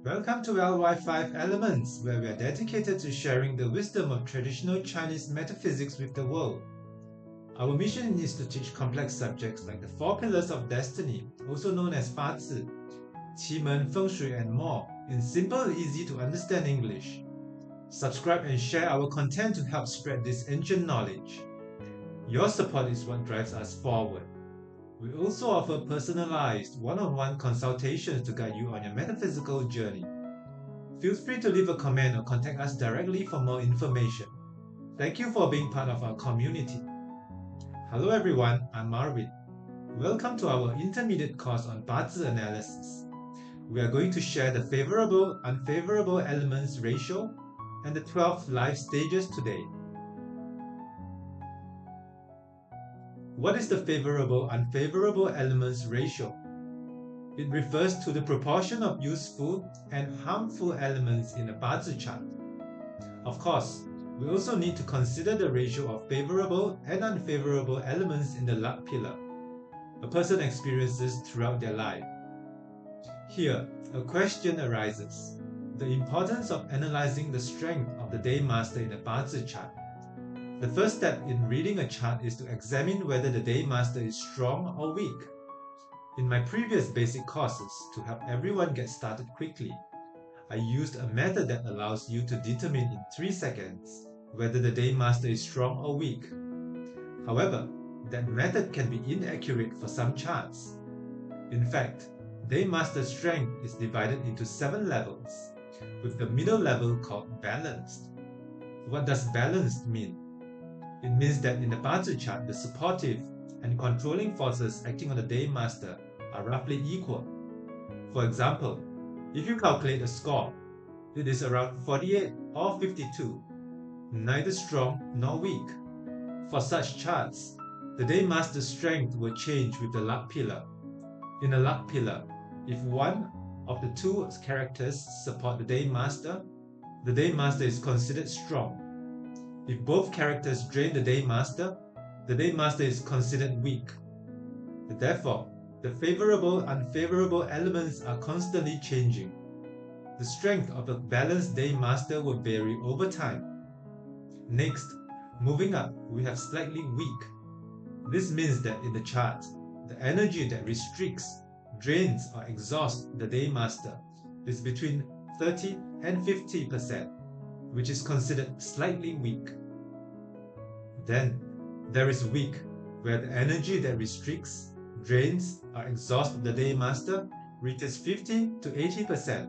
Welcome to LY5 Elements, where we are dedicated to sharing the wisdom of traditional Chinese metaphysics with the world. Our mission is to teach complex subjects like the four pillars of destiny, also known as 八字, Qi Feng Shui, and more, in simple, easy to understand English. Subscribe and share our content to help spread this ancient knowledge. Your support is what drives us forward. We also offer personalized one-on-one consultations to guide you on your metaphysical journey. Feel free to leave a comment or contact us directly for more information. Thank you for being part of our community. Hello everyone, I'm Marvin. Welcome to our intermediate course on 八字 analysis. We are going to share the favorable, unfavorable elements ratio and the 12 life stages today. What is the favorable, unfavorable elements ratio? It refers to the proportion of useful and harmful elements in a 八字 chart. Of course, we also need to consider the ratio of favorable and unfavorable elements in the luck pillar a person experiences throughout their life. Here, a question arises: the importance of analyzing the strength of the day master in a 八字 chart. The first step in reading a chart is to examine whether the day master is strong or weak. In my previous basic courses, to help everyone get started quickly, I used a method that allows you to determine in 3 seconds whether the day master is strong or weak. However, that method can be inaccurate for some charts. In fact, day master strength is divided into 7 levels, with the middle level called balanced. What does balanced mean? It means that in the 八字 chart, the supportive and controlling forces acting on the day master are roughly equal. For example, if you calculate a score, it is around 48 or 52, neither strong nor weak. For such charts, the day master's strength will change with the luck pillar. In a luck pillar, if one of the two characters support the day master is considered strong. If both characters drain the day master is considered weak. Therefore, the favorable, unfavorable elements are constantly changing. The strength of a balanced day master will vary over time. Next, moving up, we have slightly weak. This means that in the chart, the energy that restricts, drains, or exhausts the day master is between 30 and 50%, which is considered slightly weak. Then, there is weak, where the energy that restricts, drains, or exhausts the day master reaches 50 to 80%.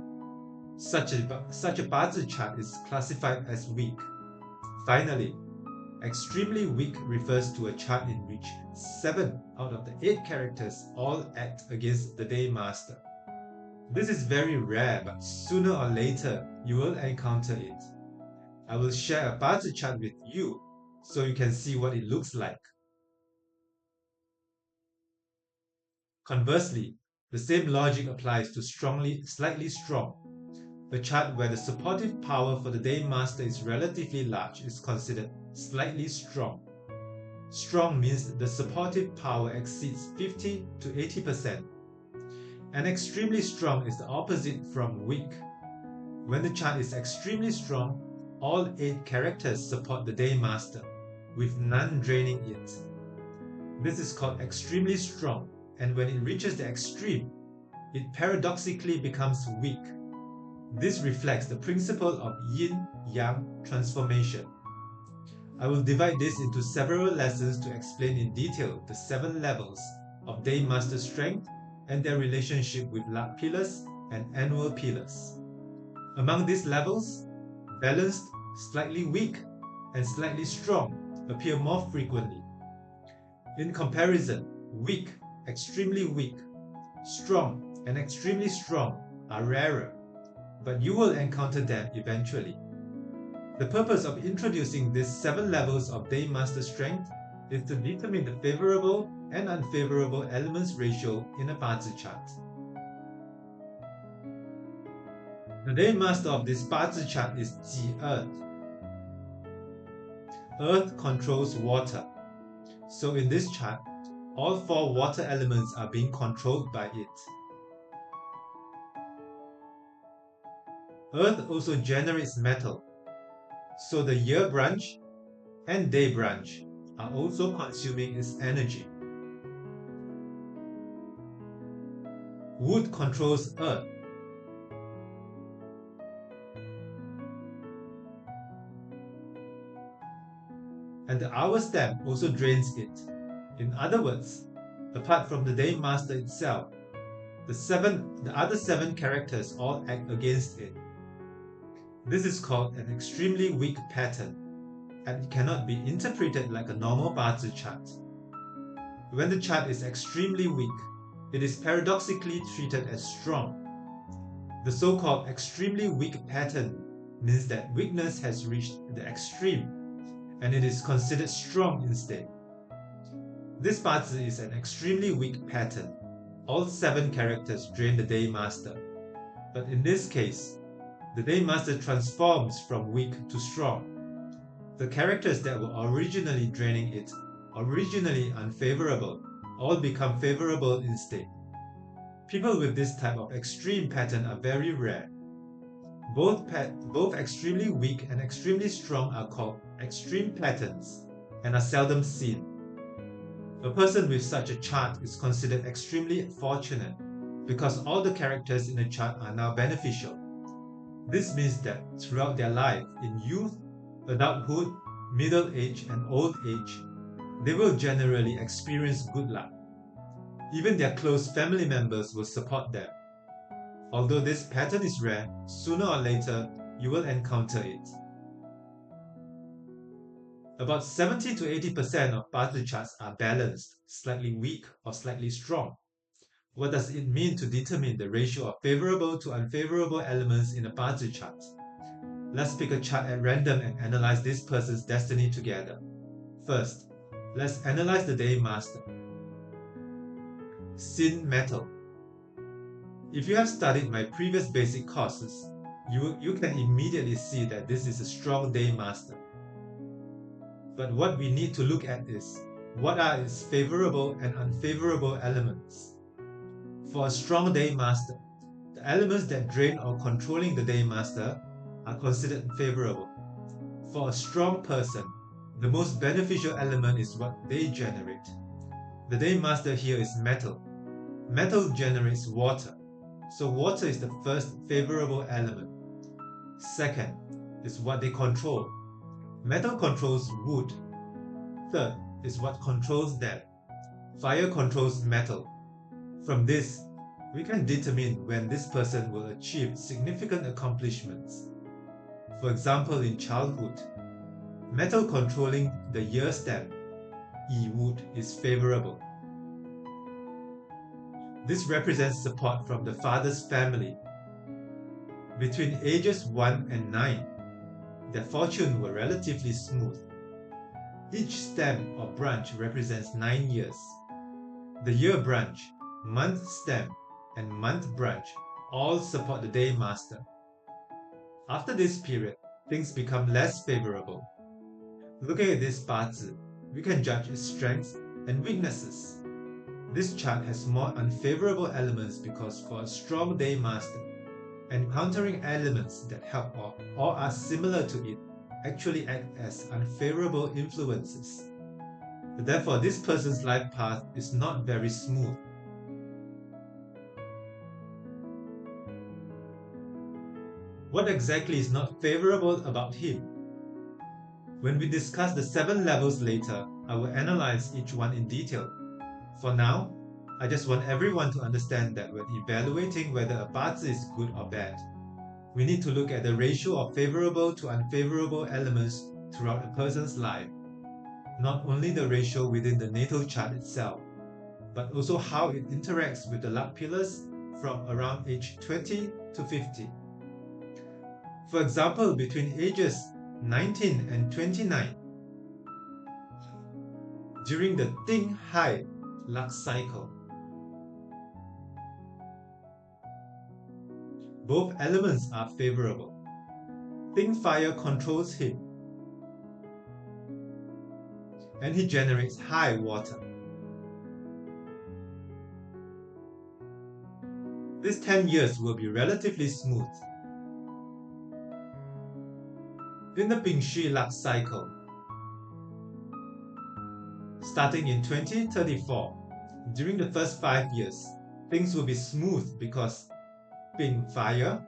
Such a 八字 chart is classified as weak. Finally, extremely weak refers to a chart in which 7 out of the 8 characters all act against the day master. This is very rare, but sooner or later you will encounter it. I will share a 八字 chart with you so you can see what it looks like. Conversely, the same logic applies to slightly strong. A chart where the supportive power for the day master is relatively large is considered slightly strong. Strong means the supportive power exceeds 50 to 80%. And extremely strong is the opposite from weak. When the chart is extremely strong, all 8 characters support the day master, with none draining it. This is called extremely strong, and when it reaches the extreme, it paradoxically becomes weak. This reflects the principle of yin-yang transformation. I will divide this into several lessons to explain in detail the 7 levels of day master strength and their relationship with luck pillars and annual pillars. Among these levels, balanced, slightly weak, and slightly strong appear more frequently. In comparison, weak, extremely weak, strong, and extremely strong are rarer, but you will encounter them eventually. The purpose of introducing these 7 levels of day master strength is to determine the favorable and unfavorable elements ratio in a 八字 chart. The day master of this 八字 chart is Ji Earth. Earth controls water. So in this chart, all 4 water elements are being controlled by it. Earth also generates metal, so the year branch and day branch are also consuming its energy. Wood controls Earth. And the hour stamp also drains it. In other words, apart from the day master itself, the other 7 characters all act against it. This is called an extremely weak pattern, and it cannot be interpreted like a normal Bazi chart. When the chart is extremely weak, it is paradoxically treated as strong. The so-called extremely weak pattern means that weakness has reached the extreme, and it is considered strong instead. This Bazi is an extremely weak pattern. All 7 characters drain the Day Master. But in this case, the Day Master transforms from weak to strong. The characters that were originally draining it, originally unfavorable, all become favorable instead. People with this type of extreme pattern are very rare. Both extremely weak and extremely strong are called extreme patterns and are seldom seen. A person with such a chart is considered extremely fortunate because all the characters in the chart are now beneficial. This means that throughout their life, in youth, adulthood, middle age, and old age, they will generally experience good luck. Even their close family members will support them. Although this pattern is rare, sooner or later, you will encounter it. About 70 to 80% of Bazi charts are balanced, slightly weak, or slightly strong. What does it mean to determine the ratio of favorable to unfavorable elements in a Bazi chart? Let's pick a chart at random and analyze this person's destiny together. First, let's analyze the Day Master. Sin Metal. If you have studied my previous basic courses, you can immediately see that this is a strong Day Master. But what we need to look at is, what are its favorable and unfavorable elements? For a strong Day Master, the elements that drain or controlling the Day Master are considered favorable. For a strong person, the most beneficial element is what they generate. The Day Master here is metal. Metal generates water, so water is the first favorable element. Second is what they control. Metal controls wood. Third is what controls them. Fire controls metal. From this, we can determine when this person will achieve significant accomplishments. For example, in childhood, metal controlling the year stamp, Yi Wood, is favorable. This represents support from the father's family. Between ages 1 and 9, their fortune were relatively smooth. Each stem or branch represents 9 years. The year branch, month stem, and month branch all support the Day Master. After this period, things become less favorable. Looking at this Bazi, we can judge its strengths and weaknesses. This chart has more unfavorable elements because for a strong Day Master, encountering elements that help or are similar to it actually act as unfavorable influences. Therefore, this person's life path is not very smooth. What exactly is not favorable about him? When we discuss the 7 levels later, I will analyze each one in detail. For now, I just want everyone to understand that when evaluating whether a Bazi is good or bad, we need to look at the ratio of favorable to unfavorable elements throughout a person's life. Not only the ratio within the natal chart itself, but also how it interacts with the luck pillars from around age 20 to 50. For example, between ages 19 and 29, during the Ding Hai luck cycle, both elements are favorable. Ding Fire controls him, and he generates high water. These 10 years will be relatively smooth. In the Pingxi luck cycle, starting in 2034, during the first 5 years, things will be smooth because Ping fire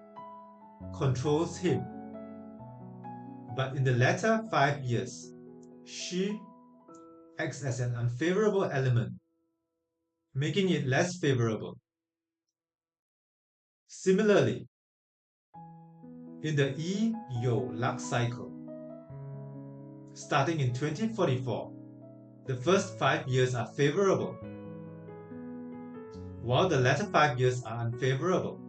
controls him. But in the latter 5 years, Xi acts as an unfavorable element, making it less favorable. Similarly, in the Yi-You luck cycle, starting in 2044, the first 5 years are favorable, while the latter 5 years are unfavorable.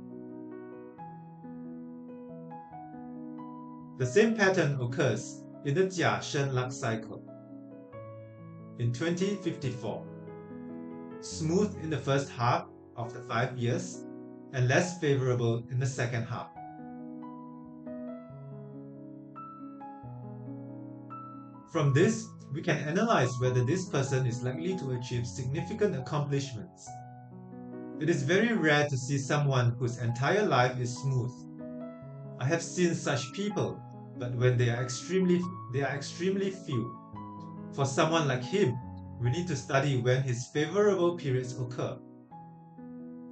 The same pattern occurs in the Jia Shen luck cycle. In 2054, smooth in the first half of the 5 years and less favorable in the second half. From this, we can analyze whether this person is likely to achieve significant accomplishments. It is very rare to see someone whose entire life is smooth. I have seen such people, but when they are extremely few. For someone like him, we need to study when his favorable periods occur.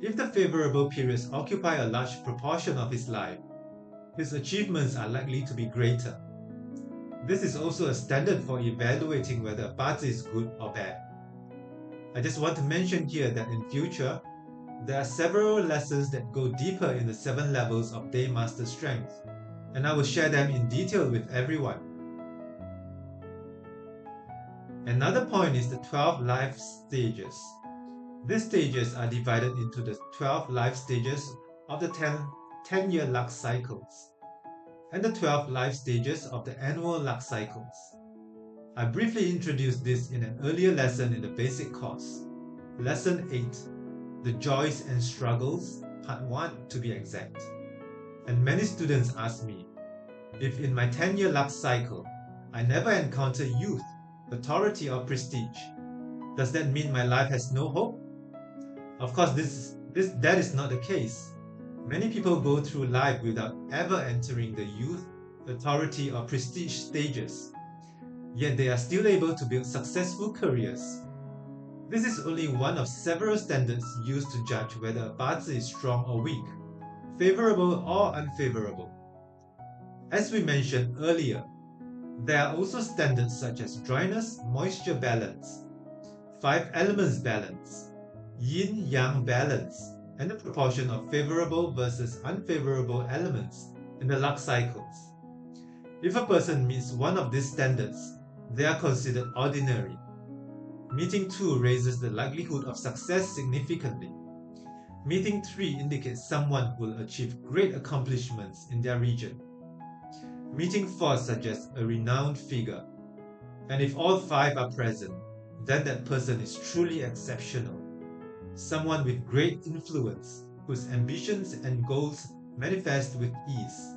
If the favorable periods occupy a large proportion of his life, his achievements are likely to be greater. This is also a standard for evaluating whether a bazi is good or bad. I just want to mention here that in future, there are several lessons that go deeper in the 7 levels of Day Master Strength, and I will share them in detail with everyone. Another point is the 12 life stages. These stages are divided into the 12 life stages of the 10-year luck cycles and the 12 life stages of the annual luck cycles. I briefly introduced this in an earlier lesson in the basic course. Lesson 8, The Joys and Struggles, Part 1 to be exact. And many students ask me, if in my 10-year luck cycle, I never encounter youth, authority or prestige, does that mean my life has no hope? Of course, that is not the case. Many people go through life without ever entering the youth, authority or prestige stages, yet they are still able to build successful careers. This is only one of several standards used to judge whether a bazi is strong or weak, favorable or unfavorable. As we mentioned earlier, there are also standards such as dryness, moisture balance, 5 elements balance, yin-yang balance, and the proportion of favorable versus unfavorable elements in the luck cycles. If a person meets one of these standards, they are considered ordinary. Meeting 2 raises the likelihood of success significantly. Meeting 3 indicates someone will achieve great accomplishments in their region. Meeting 4 suggests a renowned figure. And if all 5 are present, then that person is truly exceptional. Someone with great influence, whose ambitions and goals manifest with ease.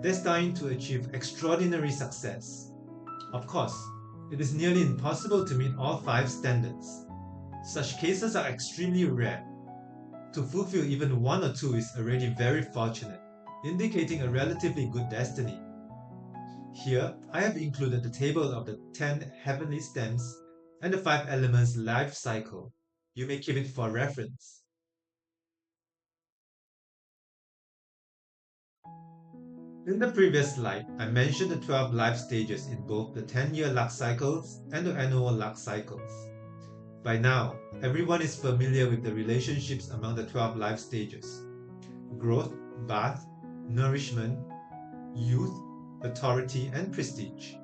Destined to achieve extraordinary success. Of course, it is nearly impossible to meet all 5 standards. Such cases are extremely rare. To fulfill even 1 or 2 is already very fortunate, indicating a relatively good destiny. Here, I have included the table of the 10 heavenly stems and the 5 elements life cycle. You may keep it for reference. In the previous slide, I mentioned the 12 life stages in both the 10-year luck cycles and the annual luck cycles. By now, everyone is familiar with the relationships among the 12 life stages: growth, birth, nourishment, youth, authority, and prestige.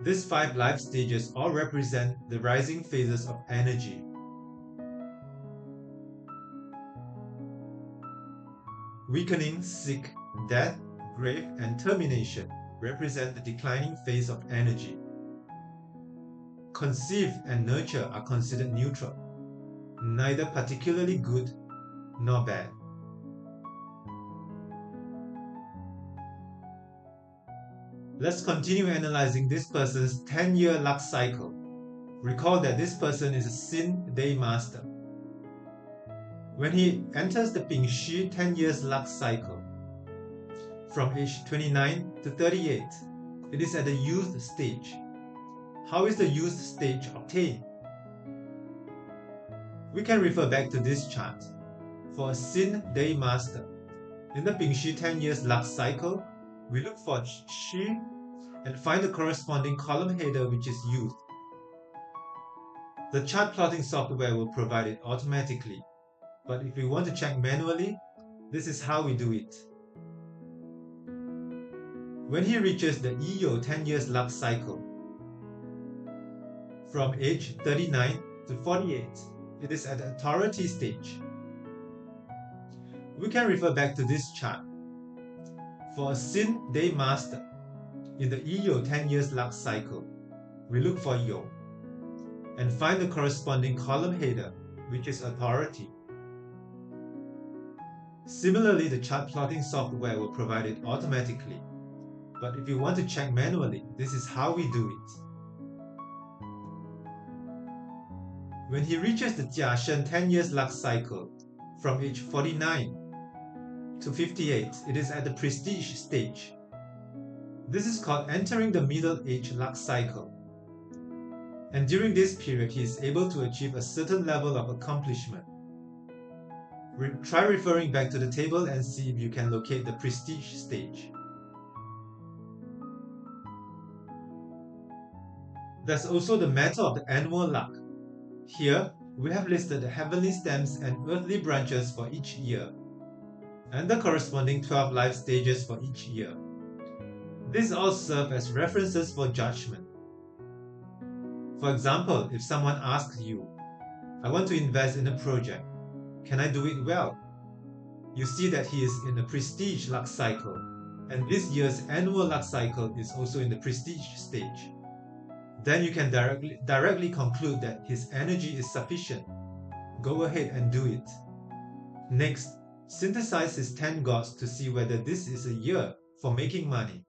These 5 life stages all represent the rising phases of energy. Weakening, sick, death, grave, and termination represent the declining phase of energy. Conceive and nurture are considered neutral, neither particularly good nor bad. Let's continue analyzing this person's 10-year luck cycle. Recall that this person is a Sin Day Master. When he enters the Pingxi 10 years luck cycle, from age 29 to 38, it is at the youth stage. How is the youth stage obtained? We can refer back to this chart. For a Sin Day Master, in the Pingxi 10 years luck cycle, we look for Xi and find the corresponding column header, which is youth. The chart plotting software will provide it automatically, but if we want to check manually, this is how we do it. When he reaches the Iyo 10 years luck cycle, from age 39 to 48, it is at the authority stage. We can refer back to this chart. For a Sin Day Master, in the Iyo 10 years luck cycle, we look for Yo and find the corresponding column header, which is authority. Similarly, the chart plotting software will provide it automatically, but if you want to check manually, this is how we do it. When he reaches the Jiashen 10 years luck cycle, from age 49 to 58, it is at the prestige stage. This is called entering the middle age luck cycle. And during this period, he is able to achieve a certain level of accomplishment. Try referring back to the table and see if you can locate the prestige stage. There's also the matter of the annual luck. Here, we have listed the heavenly stems and earthly branches for each year, and the corresponding 12 life stages for each year. These all serve as references for judgment. For example, if someone asks you, I want to invest in a project, can I do it well? You see that he is in the prestige luck cycle, and this year's annual luck cycle is also in the prestige stage. Then you can directly conclude that his energy is sufficient. Go ahead and do it. Next, synthesize his 10 gods to see whether this is a year for making money.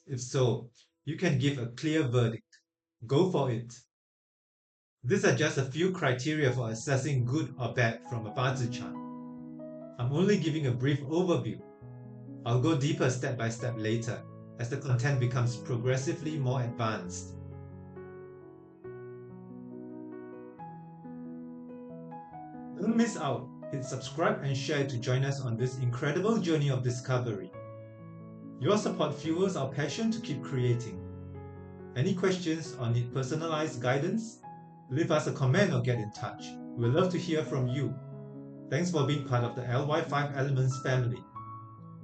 If so, you can give a clear verdict. Go for it. These are just a few criteria for assessing good or bad from a Bazi chart. I'm only giving a brief overview. I'll go deeper step by step later as the content becomes progressively more advanced. Don't miss out. Hit subscribe and share to join us on this incredible journey of discovery. Your support fuels our passion to keep creating. Any questions or need personalized guidance? Leave us a comment or get in touch. We'd love to hear from you. Thanks for being part of the LY5 Elements family.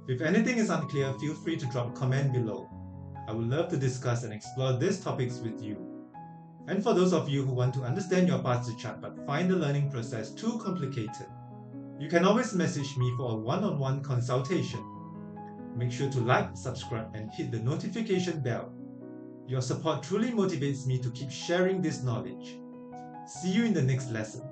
If anything is unclear, feel free to drop a comment below. I would love to discuss and explore these topics with you. And for those of you who want to understand your Bazi chart but find the learning process too complicated, you can always message me for a one-on-one consultation. Make sure to like, subscribe, and hit the notification bell. Your support truly motivates me to keep sharing this knowledge. See you in the next lesson.